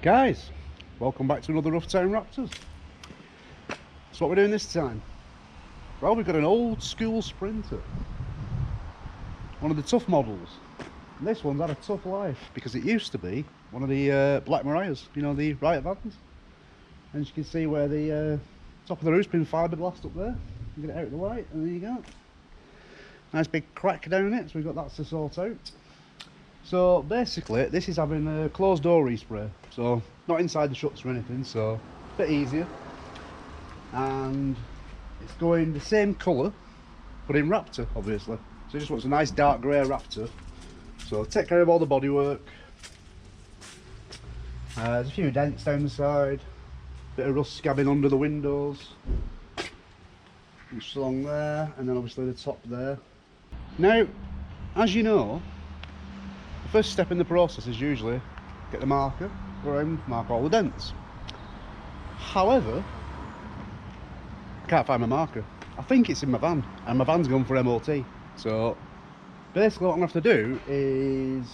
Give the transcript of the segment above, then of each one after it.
Guys, welcome back to another Roughtown Raptors. So what we're doing this time? Well, we've got an old school Sprinter, one of the tough models. And this one's had a tough life because it used to be one of the Black Mariahs, you know, the Riot vans. And you can see where the top of the roof's been fiberglassed up there. You get it out of the light, and there you go. Nice big crack down it, so we've got that to sort out. So basically, this is having a closed door respray, so not inside the shuts or anything, so a bit easier. And it's going the same colour, but in Raptor, obviously. So it just wants a nice dark grey Raptor. So take care of all the bodywork. There's a few dents down the side, bit of rust scabbing under the windows, just along there, and then obviously the top there. Now, as you know, the first step in the process is usually get the marker, go around, mark all the dents. However, I can't find my marker. I think it's in my van, and my van's gone for MOT. So basically what I'm going to have to do is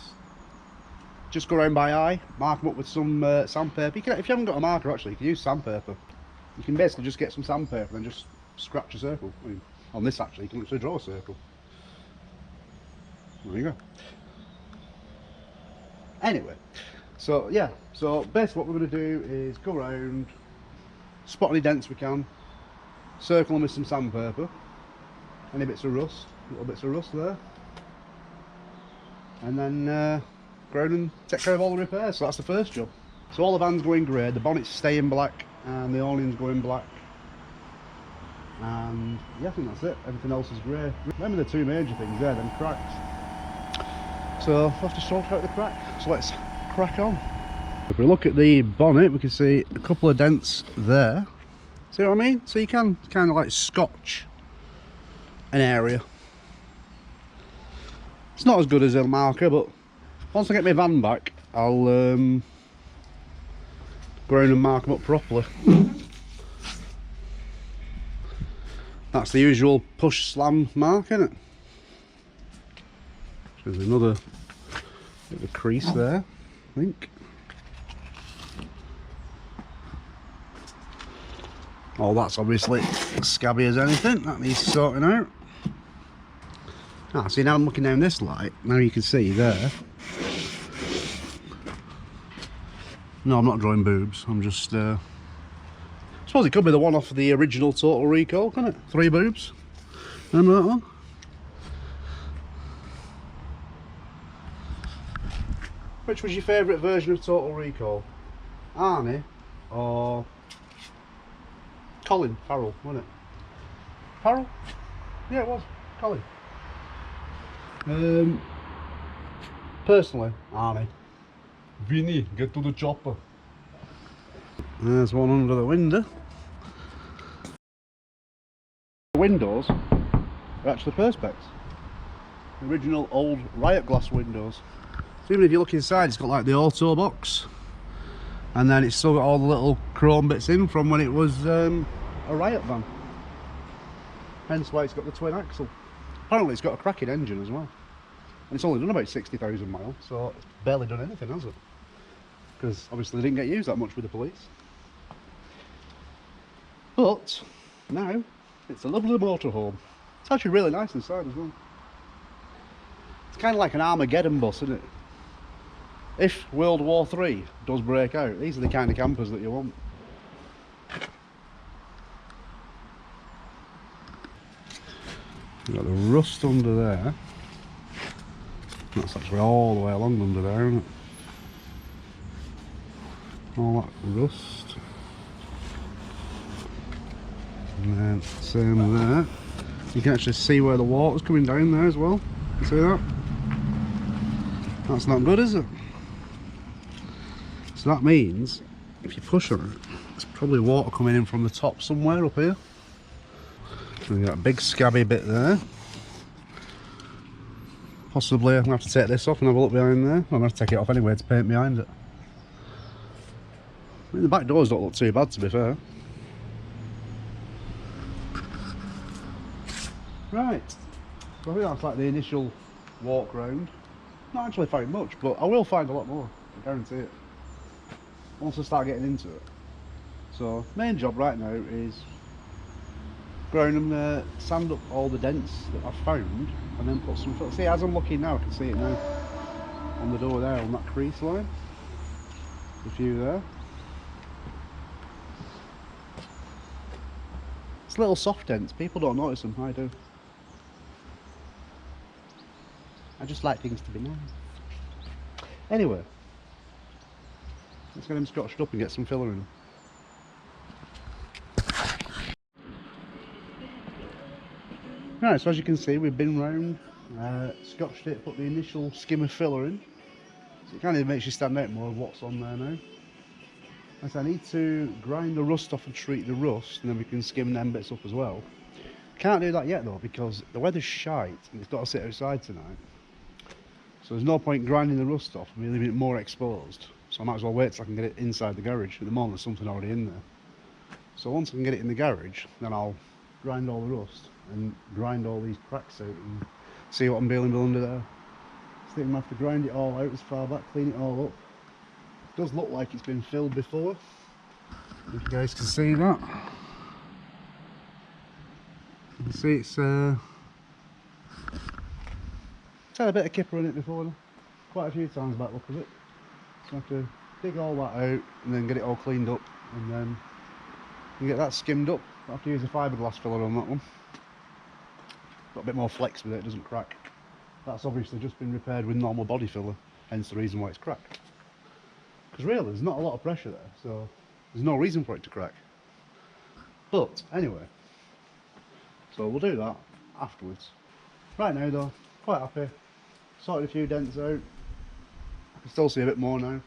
just go around by eye, mark them up with some sandpaper. If you haven't got a marker, actually, you can use sandpaper. You can basically just get some sandpaper and just scratch a circle. I mean, on this actually, you can literally draw a circle. There you go. Anyway, so yeah, so basically what we're going to do is go around, spot any dents we can, circle them with some sandpaper, any bits of rust, little bits of rust there, and then go around and take care of all the repairs. So that's the first job. So all the van's going grey, the bonnet's staying black, and the awning's going black, and yeah, I think that's it. Everything else is grey. Remember the two major things there, them cracks. So we'll have to sort out the crack, so let's crack on. If we look at the bonnet, we can see a couple of dents there. See what I mean? So you can kind of like scotch an area. It's not as good as a marker, but once I get my van back, I'll go around and mark them up properly. That's the usual push slam mark, isn't it? There's another bit of a crease there, I think. Oh, that's obviously scabby as anything. That needs sorting out. Ah, see, now I'm looking down this light. Now you can see there. No, I'm not drawing boobs. I'm just. I suppose it could be the one off the original Total Recall, couldn't it? 3 boobs. Remember that one? Which was your favourite version of Total Recall? Arnie or Colin Farrell, wasn't it? Farrell? Yeah, it was. Colin. Personally, Arnie. Vinny, get to the chopper. There's one under the window. The windows are actually Perspex. The original old Riot glass windows. So even if you look inside, it's got like the auto box, and then it's still got all the little chrome bits in from when it was a Riot van. Hence why it's got the twin axle. Apparently it's got a cracking engine as well. And it's only done about 60,000 miles, so it's barely done anything, has it? Because obviously they didn't get used that much with the police. But now it's a lovely motorhome. It's actually really nice inside as well. It's kind of like an Armageddon bus, isn't it? If World War III does break out, these are the kind of campers that you want. You've got the rust under there. That's actually all the way along under there, isn't it? All that rust. And then same there. You can actually see where the water's coming down there as well. You see that? That's not good, is it? So that means if you push on it, there's probably water coming in from the top somewhere up here. So we've got a big scabby bit there. Possibly I'm going to have to take this off and have a look behind there. I'm going to have to take it off anyway to paint behind it. I mean, the back doors don't look too bad, to be fair. Right, so I think that's like the initial walk round. Not actually found much, but I will find a lot more, I guarantee it. once I start getting into it. So main job right now is going and sand up all the dents that I've found, and then put some. See, as I'm looking now, I can see it now on the door there on that crease line. A few there. It's little soft dents. People don't notice them. I do. I just like things to be nice. Anyway, let's get them scotched up and get some filler in them. Right, so as you can see, we've been round, scotched it, put the initial skim of filler in. So it kind of makes you stand out more of what's on there now. And so I need to grind the rust off and treat the rust, and then we can skim them bits up as well. Can't do that yet though, because the weather's shite and it's got to sit outside tonight. So there's no point grinding the rust off and leaving it more exposed. So I might as well wait till I can get it inside the garage. At the moment there's something already in there. So once I can get it in the garage, then I'll grind all the rust and grind all these cracks out and see what I'm dealing with under there. I think I'm going to have to grind it all out as far back, clean it all up. It does look like it's been filled before, if you guys can see that. You can see it's had a bit of kipper in it before, quite a few times by the look of it. So I have to dig all that out and then get it all cleaned up, and then you get that skimmed up. I have to use a fiberglass filler on that one. Got a bit more flex with it, it doesn't crack. That's obviously just been repaired with normal body filler, hence the reason why it's cracked. Because really there's not a lot of pressure there, so there's no reason for it to crack. But anyway, so we'll do that afterwards. Right now though, quite happy. Sorted a few dents out. I can still see a bit more now.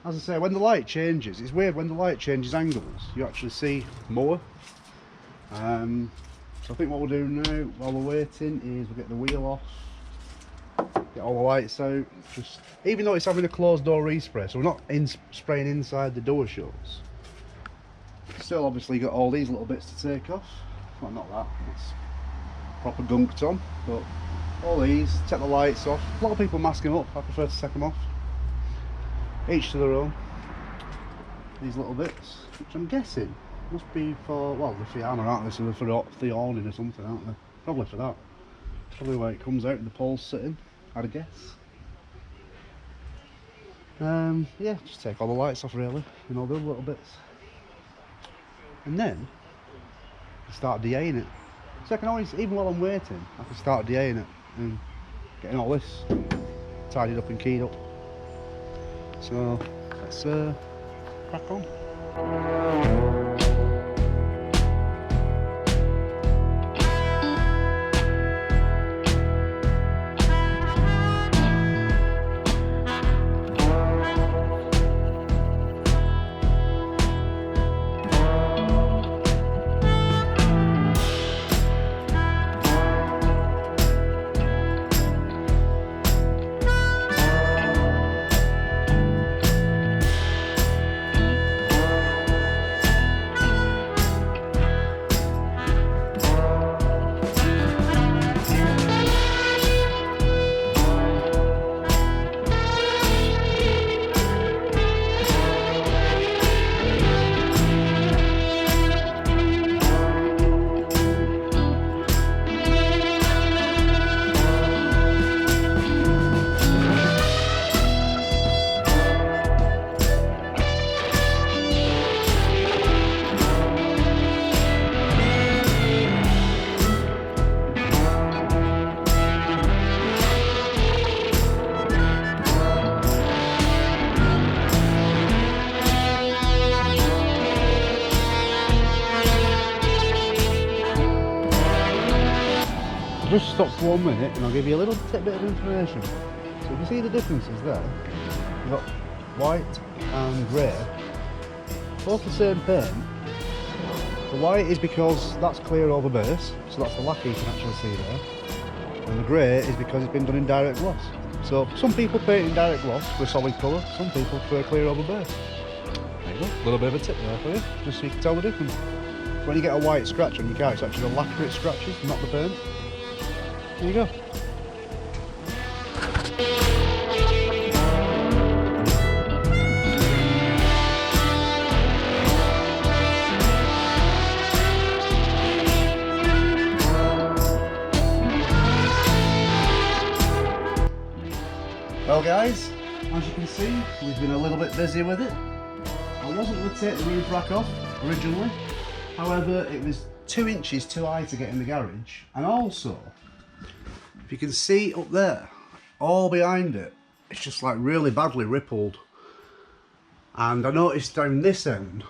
As I say, when the light changes, it's weird, when the light changes angles, you actually see more. So I think what we'll do now, while we're waiting, is we'll get the wheel off, get all the lights out. Just, even though it's having a closed door respray, so we're not spraying inside the door shuts. Still obviously got all these little bits to take off. Well, not that, that's proper gunked on, but all these, take the lights off. A lot of people mask them up, I prefer to take them off. Each to their own. These little bits, which I'm guessing must be for, well, the Fiana, aren't they? So they're for the awning or something, aren't they? Probably for that. Probably where it comes out and the pole's sitting, I'd guess. Yeah, just take all the lights off really, and all the other little bits. And then, start DAing it. So I can always, even while I'm waiting, I can start DAing it and getting all this tidied up and keyed up. So let's crack on. Just stop for 1 minute and I'll give you a little tidbit of information. So you can see the differences there. You've got white and grey, both the same paint. The white is because that's clear over base, so that's the lacquer you can actually see there. And the grey is because it's been done in direct gloss. So some people paint in direct gloss for a solid colour, some people prefer clear over base. There you go, a little bit of a tip there for you, just so you can tell the difference. So when you get a white scratch on your car, it's actually the lacquer it scratches, not the paint. There you go. guys, as you can see, we've been a little bit busy with it. I wasn't going to take the roof rack off originally, however it was 2 inches too high to get in the garage, and also, if you can see up there, all behind it, it's just like really badly rippled. And I noticed down this end,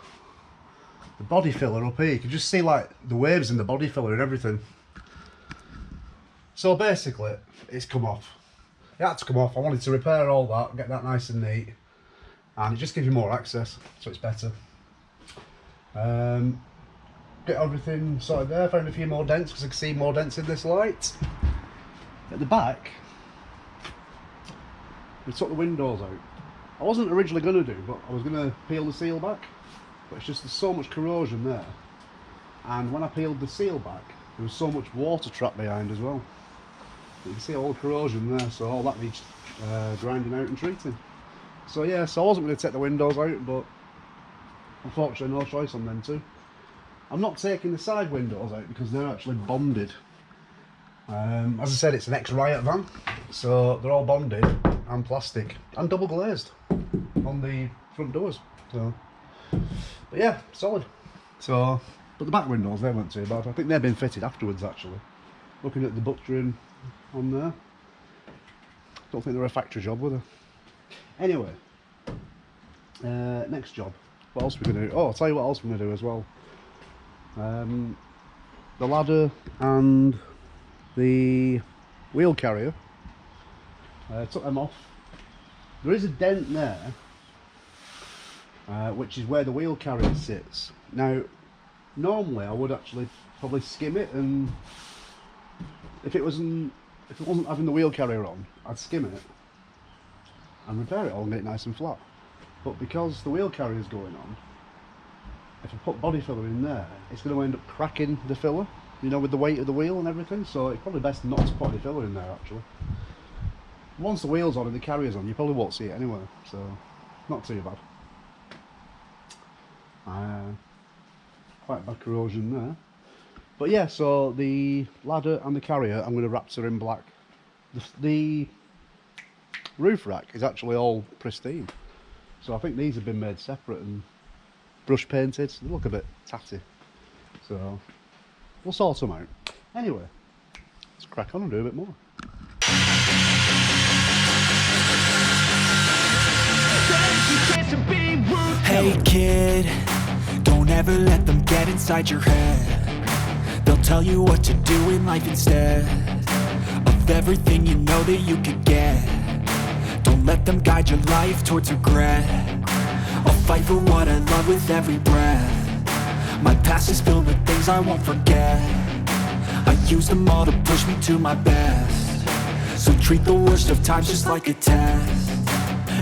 the body filler up here, you can just see like the waves in the body filler and everything. So basically, it's come off. It had to come off. I wanted to repair all that, get that nice and neat, and it just gives you more access, so it's better. Get everything sorted there. Found a few more dents because I can see more dents in this light. At the back, we took the windows out. I wasn't originally going to do, but I was going to peel the seal back, but it's just there's so much corrosion there, and when I peeled the seal back, there was so much water trapped behind as well. You can see all the corrosion there, so all that needs grinding out and treating. So yeah, so I wasn't going to take the windows out, but unfortunately no choice on them too. I'm not taking the side windows out because they're actually bonded. As I said, it's an Ex Riot van, so they're all bonded and plastic and double glazed on the front doors. So, but yeah, solid. So, but the back windows, they weren't too bad. I think they've been fitted afterwards actually. Looking at the butchering on there, don't think they're a factory job, were they? Anyway, next job. What else are we going to do? Oh, I'll tell you what else we're going to do as well. The ladder and the wheel carrier, took them off. There is a dent there, which is where the wheel carrier sits. Now, normally I would actually probably skim it, and if it wasn't having the wheel carrier on, I'd skim it and repair it all and get it nice and flat. But because the wheel carrier is going on, if I put body filler in there, it's going to end up cracking the filler, you know, with the weight of the wheel and everything. So it's probably best not to put any filler in there actually. Once the wheel's on and the carrier's on, you probably won't see it anyway, so not too bad. Quite bad corrosion there. But yeah, so the ladder and the carrier, I'm going to Raptor in black. The roof rack is actually all pristine, so I think these have been made separate and brush painted, so they look a bit tatty. So we'll sort them out. Anyway, let's crack on and do a bit more. Hey kid, don't ever let them get inside your head. They'll tell you what to do in life instead of everything you know that you could get. Don't let them guide your life towards regret. I'll fight for what I love with every breath. My past is filled with things I won't forget. I use them all to push me to my best. So treat the worst of times just like a test.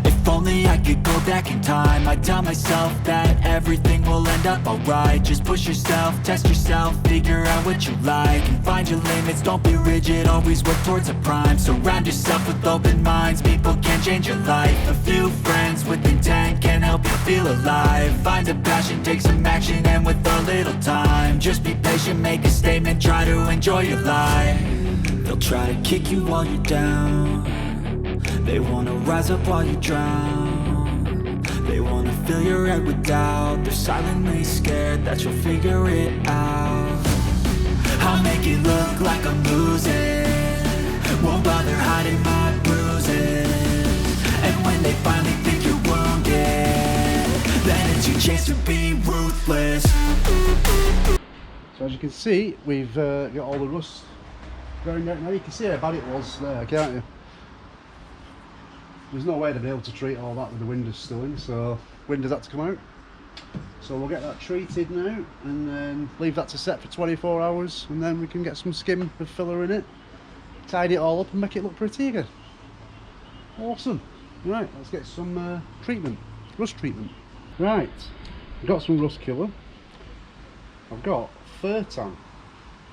If only I could go back in time, I'd tell myself that everything will end up alright. Just push yourself, test yourself, figure out what you like, and find your limits, don't be rigid, always work towards a prime. Surround yourself with open minds, people can change your life. A few friends with intent can help you feel alive. Find a passion, take some action, and with a little time, just be patient, make a statement, try to enjoy your life. They'll try to kick you while you're down. They wanna rise up while you drown. They wanna fill your head with doubt. They're silently scared that you'll figure it out. I'll make it look like I'm losing, won't bother hiding my bruises. And when they finally think you're wounded, then it's your chance to be ruthless. So as you can see, we've got all the rust going out now. You can see how bad it was there, can't you? There's no way to be able to treat all that with the windows still in, so windows had to come out. So we'll get that treated now and then leave that to set for 24 hours, and then we can get some skim with filler in it, tidy it all up and make it look pretty again. Awesome. Right, let's get some treatment, rust treatment. Right, I've got some rust killer. I've got fur tan.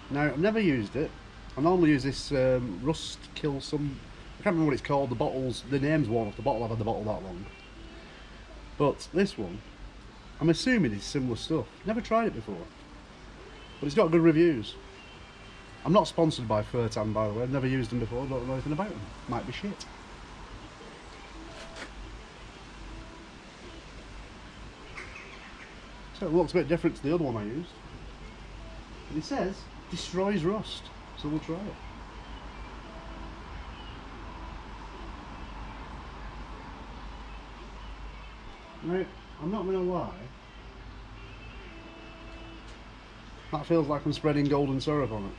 Now I've never used it. I normally use this rust kill some, I can't remember what it's called, the bottles, the name's worn off the bottle, I've had the bottle that long. But this one, I'm assuming it's similar stuff. Never tried it before, but it's got good reviews. I'm not sponsored by Furtan, by the way. I've never used them before, don't know anything about them. Might be shit. So it looks a bit different to the other one I used. And it says, destroys rust. So we'll try it. Now, I'm not going to lie. That feels like I'm spreading golden syrup on it.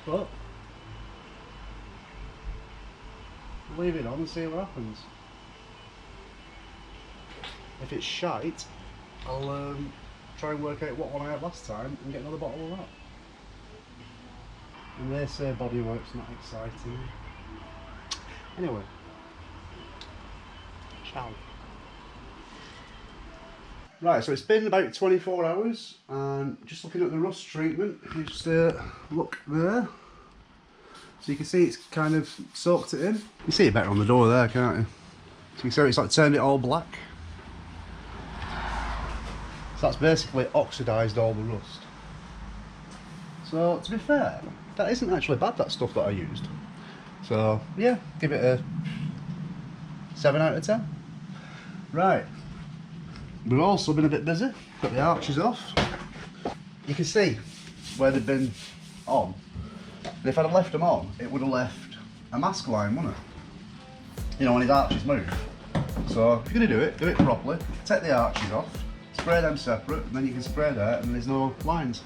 But leave it on and see what happens. If it's shite, I'll try and work out what one I had last time and get another bottle of that. And they say bodywork's not exciting. Anyway, ciao. Right, so it's been about 24 hours and just looking at the rust treatment, just look there. So you can see it's kind of soaked it in. You can see it better on the door there, can't you? So you can see it's like turned it all black. So that's basically oxidised all the rust. So to be fair, that isn't actually bad, that stuff that I used. So yeah, give it a 7 out of 10. Right. We've also been a bit busy, got the arches off. You can see where they've been on. And if I'd have left them on, it would have left a mask line, wouldn't it? You know, when his arches move. So if you're going to do it properly. Take the arches off, spray them separate, and then you can spray there and there's no lines.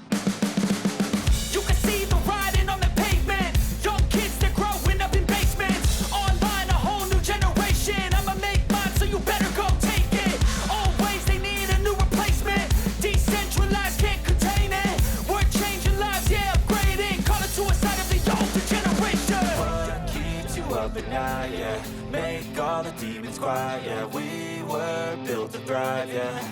You can see the riding on the pavement. Young kids, they're growing up in basements. Online, a whole new generation. I'ma make mine, so you better go take it. Always, they need a new replacement. Decentralized, can't contain it. We're changing lives, yeah, upgrading. Call it suicide of the older generation. What keeps you up at night, yeah? Make all the demons quiet, yeah. We were built to thrive, yeah.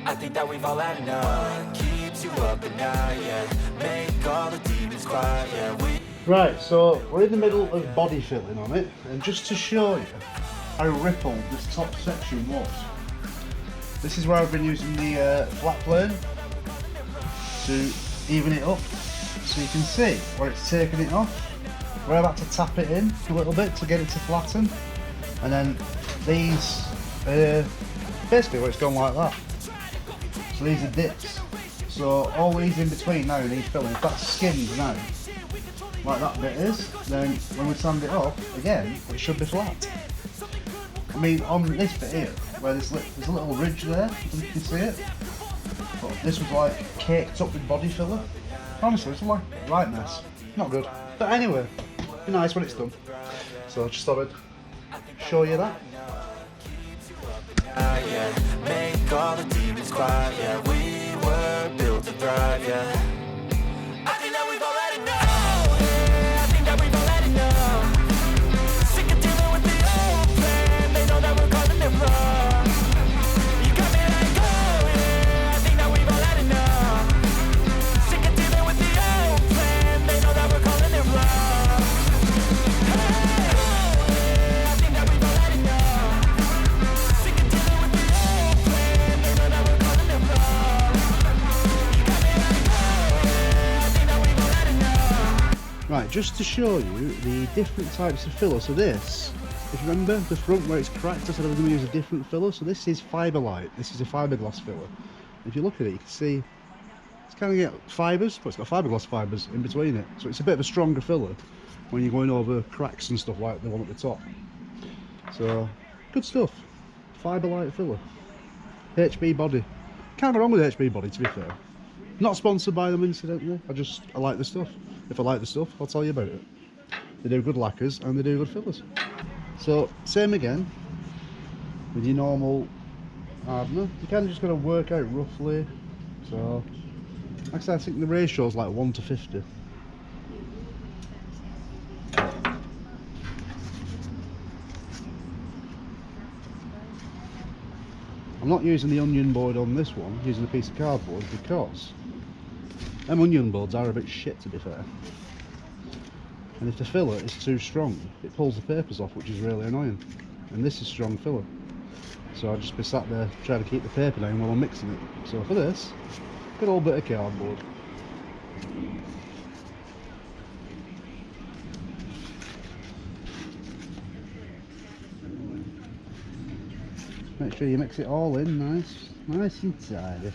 I think that we've all had enough. What keeps you up at night, yeah. Make all the demons quiet, yeah. Right, so we're in the middle of body filling on it, and just to show you how rippled this top section was, this is where I've been using the flat plane to even it up, so you can see where it's taken it off, where I've had to tap it in a little bit to get it to flatten, and then these, basically where it's gone like that. So these are dips. So all these in between now need filling. If that's skinned now, like that bit is, then when we sand it off, again, it should be flat. I mean, on this bit here, where there's a little ridge there, you can see it. But this was like caked up with body filler. Honestly, it's like a right mess. Not good. But anyway, be nice when it's done. So I just thought I'd show you that. Make all the demons quiet, yeah. We were built to thrive, yeah. I think that we've all had enough, yeah. I think that we've all had enough. Sick of dealing with the old plan. They know that we're calling it wrong. You got me like, oh, yeah. I think that we've all had enough. Sick of dealing with the old plan. They know that we're calling it wrong. Hey, oh, yeah. I think that we've all had enough. Sick of dealing with the old plan. They know that we're calling it wrong. You got me like, oh, yeah. I think that we've all had enough. Right, just to show you the different types of filler. So this, if you remember, the front where it's cracked, I said I was going to use a different filler. So this is Fiberlight. This is a fiberglass filler. If you look at it, you can see it's kind of got fibres, but it's got fiberglass fibres in between it. So it's a bit of a stronger filler when you're going over cracks and stuff like the one at the top. So, good stuff. Fiberlight filler. HB Body. Can't go wrong with HB Body, to be fair. Not sponsored by them, incidentally. I like the stuff. If I like the stuff, I'll tell you about it. They do good lacquers and they do good fillers. So, same again with your normal hardener. You kind of just got to work out roughly. So, like I said, I think the ratio is like 1 to 50. I'm not using the onion board on this one, I'm using a piece of cardboard because them onion boards are a bit shit, to be fair. And if the filler is too strong, it pulls the papers off, which is really annoying. And this is strong filler. So I'll just be sat there trying to keep the paper down while I'm mixing it. So for this, good old bit of cardboard. Make sure you mix it all in nice and tidy.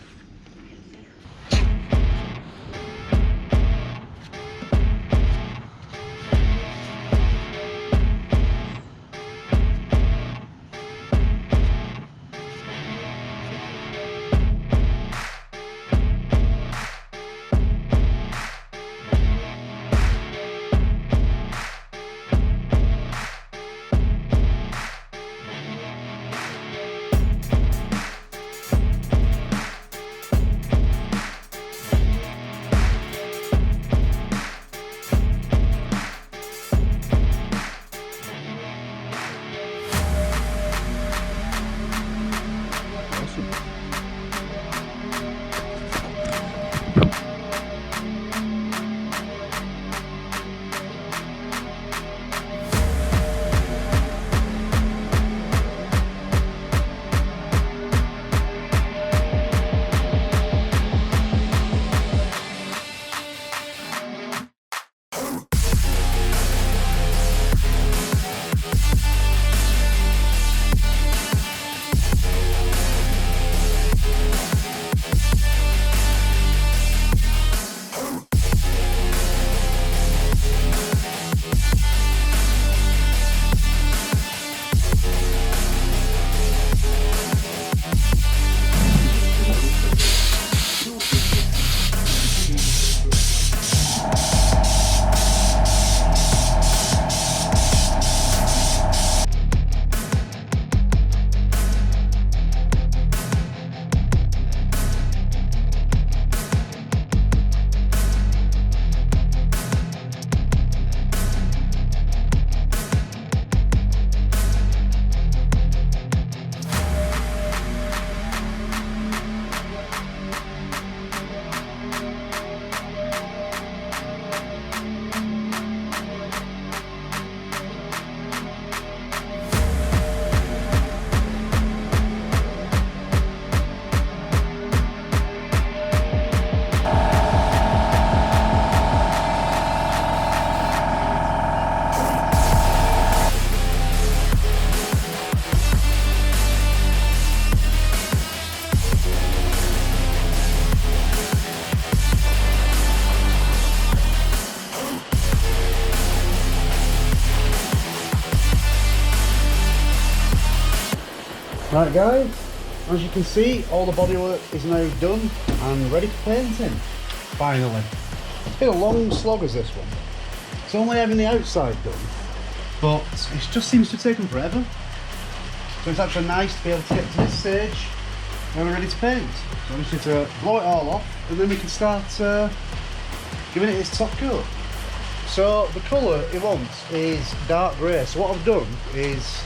Right guys, as you can see, all the bodywork is now done and ready for painting, finally. It's been a long slog as this one. It's only having the outside done, but it just seems to have taken forever. So it's actually nice to be able to get to this stage when we're ready to paint. So I just need to blow it all off and then we can start giving it its top coat. So the colour it wants is dark grey. So what I've done is,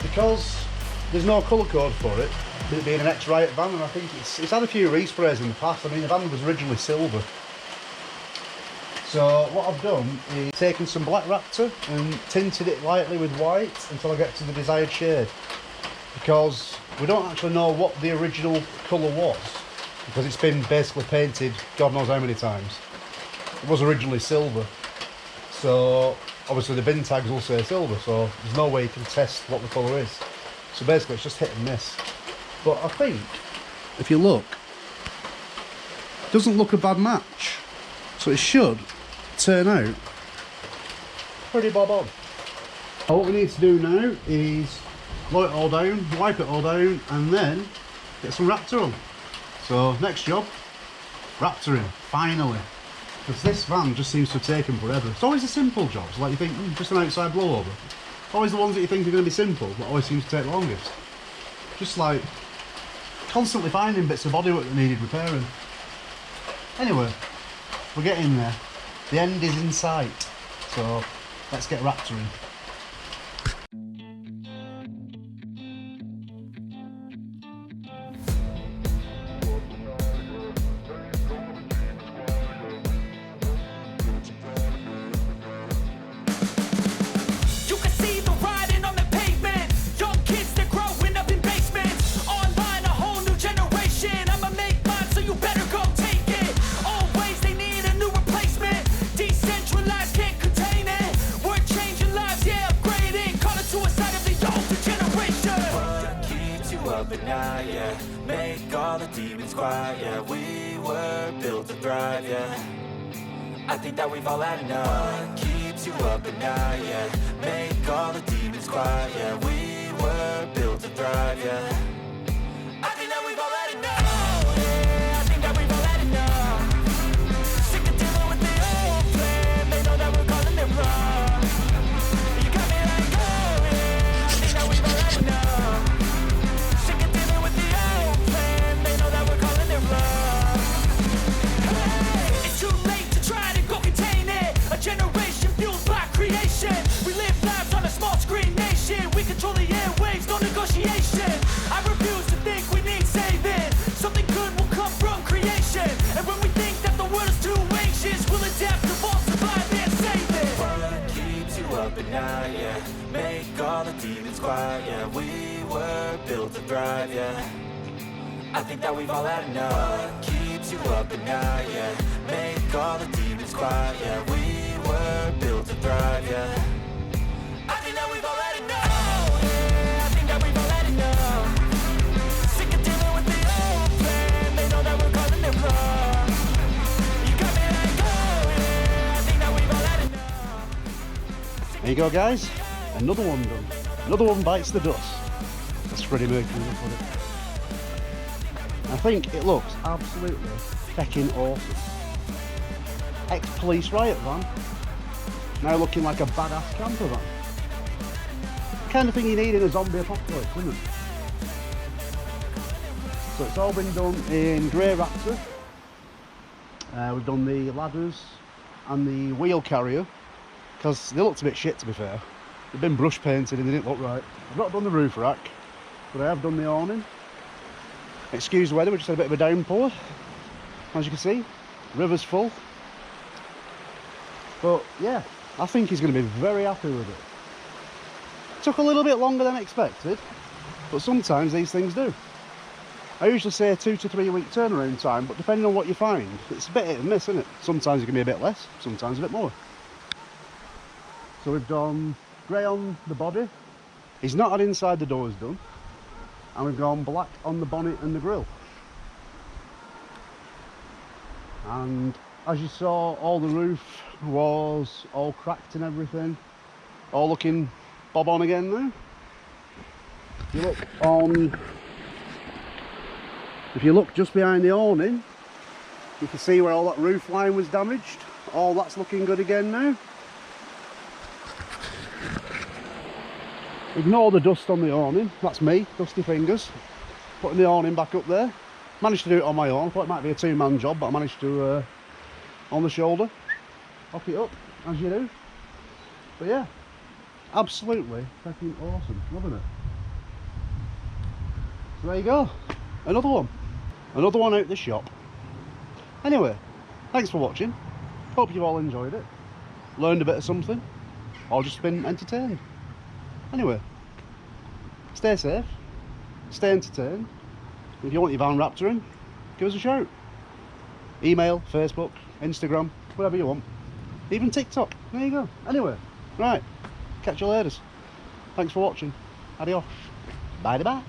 because there's no colour code for it, with it being an Ex Riot van, and I think it's had a few resprays in the past. I mean, the van was originally silver. So what I've done is taken some black Raptor and tinted it lightly with white until I get to the desired shade. Because we don't actually know what the original colour was, because it's been basically painted God knows how many times. It was originally silver. So obviously the bin tags will say silver, so there's no way you can test what the colour is. So basically it's just hit and miss. But I think, if you look, it doesn't look a bad match. So it should turn out pretty bob on. What we need to do now is blow it all down, wipe it all down, and then get some Raptor on. So next job, Raptor in, finally. Because this van just seems to have taken forever. It's always the simple jobs, like you think, just an outside blowover. Always the ones that you think are going to be simple, but always seems to take longest. Just like constantly finding bits of bodywork that needed repairing. Anyway, we're getting there. The end is in sight. So let's get Raptor in. Decentralized, can't contain it. We're changing lives, yeah. up at night, yeah. Make all the demons quiet, yeah. We were built to thrive, yeah. I think that we've all had enough. What keeps you up at night, yeah. Make all the demons quiet, yeah. We were built to thrive, yeah. I think that we've all had enough. Oh, yeah, I think that we've all had enough. Sick of dealing with the old plan. They know that we're calling it wrong. You got me like, oh yeah, I think that we've all had enough. Sick of dealing with the old plan. They know that we're calling it wrong. Hey, it's too late to try to go contain it. A generation fueled by creation. We live lives on a small screen nation. We control the airwaves, no negotiation. I refuse to think we need saving. Something good will come from creation. And when we think that the world is too anxious, we'll adapt, evolve, survive, and save it. What keeps you up at night, yeah. Make all the demons quiet, yeah. We were built to thrive, yeah. I think that we've all had enough. What keeps you up at night, yeah. Make all the demons quiet, yeah. We were built to thrive, yeah. I think that we've all had enough. Oh yeah, I think that we've all had enough. Sick of dealing with the old plan. They know that we're calling it wrong. You got me like, oh yeah, I think that we've all had enough. There you go, guys. Another one done. Another one bites the dust. That's Freddie Mercury, put it. I think it looks absolutely fecking awesome. Ex Police Riot van. Now looking like a badass camper van. Kind of thing you need in a zombie apocalypse, isn't it? So it's all been done in grey Raptor. We've done the ladders and the wheel carrier because they looked a bit shit, to be fair. They've been brush painted and they didn't look right. I've not done the roof rack, but I have done the awning. Excuse the weather, we just had a bit of a downpour. As you can see, river's full. But yeah, I think he's going to be very happy with it. Took a little bit longer than expected, but sometimes these things do. I usually say a 2 to 3 week turnaround time, but depending on what you find, it's a bit hit and miss, isn't it? Sometimes it can be a bit less, sometimes a bit more. So we've done grey on the body. He's not had inside the doors done. And we've gone black on the bonnet and the grille. And as you saw, all the roof was all cracked and everything. All looking bob on again now. If you look just behind the awning, you can see where all that roof line was damaged. All that's looking good again now. Ignore the dust on the awning, that's me, dusty fingers. Putting the awning back up there. Managed to do it on my own. I thought it might be a two-man job, but I managed to, on the shoulder, hook it up, as you do. But yeah, absolutely fucking awesome, loving it. So there you go, another one out the shop. Anyway, thanks for watching. Hope you've all enjoyed it, learned a bit of something, or just been entertained. Anyway, stay safe, stay entertained. If you want your van Raptoring, give us a shout. Email, Facebook, Instagram, whatever you want. Even TikTok, there you go. Anyway, right, catch you later. Thanks for watching. Adios. Bye-bye.